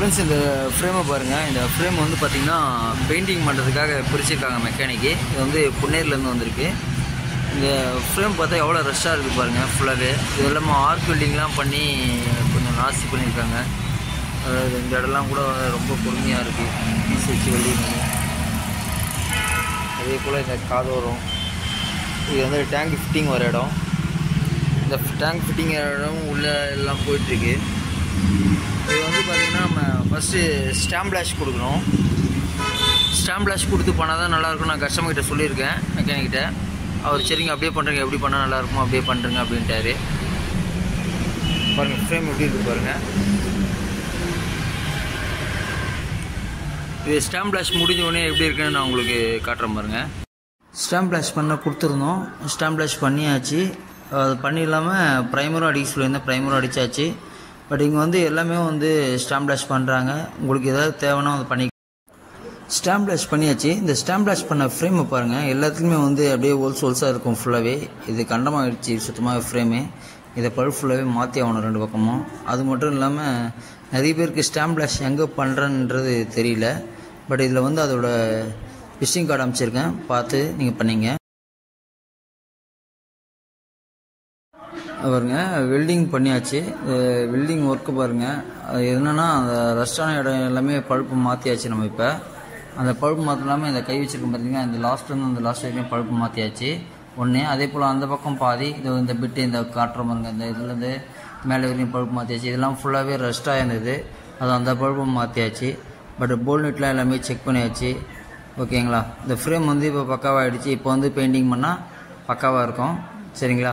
Friends, இந்த ஃப்ரேமை பாருங்கள். இந்த ஃப்ரேம் வந்து பார்த்திங்கன்னா பெயிண்டிங் பண்ணுறதுக்காக பிரிச்சிருக்காங்க மெக்கானிக்கு. இது வந்து புன்னேர்லேருந்து வந்திருக்கு. இந்த ஃப்ரேம் பார்த்தா எவ்வளோ ரஷ்ஷாக இருக்குது பாருங்கள். ஃபுல்லாகவே இது இல்லாமல் ஆர்க் வெல்டிங்லாம் பண்ணி கொஞ்சம் நாசி பண்ணியிருக்காங்க. அதாவது இந்த இடம்லாம் கூட ரொம்ப பொறுமையாக இருக்குது. பீஸ் வச்சு வெல்டிங் பண்ணி. அதே போல் இந்த காதோரம் இது வந்து டேங்க் ஃபிட்டிங் வர இடம். இந்த டேங்க் ஃபிட்டிங் இடம் உள்ளே எல்லாம் போயிட்டுருக்கு. இது வந்து பார்த்திங்கன்னா நம்ம ஃபஸ்ட்டு ஸ்டாம்பிளாஷ் கொடுக்கணும். ஸ்டாம்பிளாஷ் கொடுத்து பண்ணால் தான் நல்லாயிருக்கும். நான் கஸ்டமர்கிட்ட சொல்லியிருக்கேன், மெக்கானிக்கிட்ட. அவர் சரிங்க அப்படியே பண்ணுறங்க, எப்படி பண்ணால் நல்லாயிருக்கும் அப்படியே பண்ணுறங்க அப்படின்ட்டாரு. பாருங்கள் ஃப்ரேம் எப்படி இருக்குது பாருங்கள். இது ஸ்டாம்பிளாஷ் முடிஞ்ச உடனே எப்படி இருக்குன்னு நான் உங்களுக்கு காட்டுறேன் பாருங்கள். ஸ்டாம்பிளாஷ் பண்ண கொடுத்துருந்தோம். ஸ்டாம்பிளாஷ் பண்ணியாச்சு. அது பண்ணிடலாமல் ப்ரைமரும் அடிக்க சொல்லியிருந்தேன். ப்ரைமரும் அடித்தாச்சு. பட் இங்கே வந்து எல்லாமே வந்து ஸ்டாம்பிளாஷ் பண்ணுறாங்க. உங்களுக்கு ஏதாவது தேவைன்னா அது பண்ணி ஸ்டாம்பிளாஷ் பண்ணியாச்சு. இந்த ஸ்டாம்பிளாஷ் பண்ண ஃப்ரேமை பாருங்கள். எல்லாத்துக்குமே வந்து அப்படியே ஹோல்ஸாக இருக்கும் ஃபுல்லாகவே. இது கண்டமாகிடுச்சு சுத்தமாக ஃப்ரேமு. இதை பழுப்பு ஃபுல்லாகவே மாற்றி ஆகணும் ரெண்டு பக்கமும். அது மட்டும் இல்லாமல் நிறைய பேருக்கு ஸ்டாம்பிளாஷ் எங்கே பண்ணுறன்றது தெரியல. பட் இதில் வந்து அதோட விசிட்டிங் கார்டு அமைச்சிருக்கேன், பார்த்து நீங்கள் பண்ணிங்க. பாருங்க வெல்டிங் பண்ணியாச்சு. வெல்டிங் ஒர்க்கு பாருங்கள். அது என்னென்னா அந்த ரஸ்டான இடம் எல்லாமே பழுப்பு மாற்றியாச்சு. நம்ம இப்போ அந்த பழுப்பு மாற்றினாமல் இந்த கை வச்சுருக்கோம் பார்த்தீங்கன்னா, இந்த லாஸ்ட்லேருந்து அந்த லாஸ்ட் வரைக்கும் பழுப்பு மாற்றியாச்சு ஒன்று. அதே போல் அந்த பக்கம் பாதி இது இந்த பிட்டு இந்த காட்டுற பாருங்க, இந்த இதுலேருந்து மேலே வரைக்கும் பழுப்பு மாற்றியாச்சு. இதெல்லாம் ஃபுல்லாகவே ரஸ்ட்டாக இருந்தது. அது அந்த பழுப்பு மாற்றியாச்சு. பட் போல்நெட்லாம் எல்லாமே செக் பண்ணியாச்சு. ஓகேங்களா. இந்த ஃப்ரேம் வந்து இப்போ பக்காவாகிடுச்சு. இப்போ வந்து பெயிண்டிங் பண்ணால் பக்காவாக இருக்கும். சரிங்களா.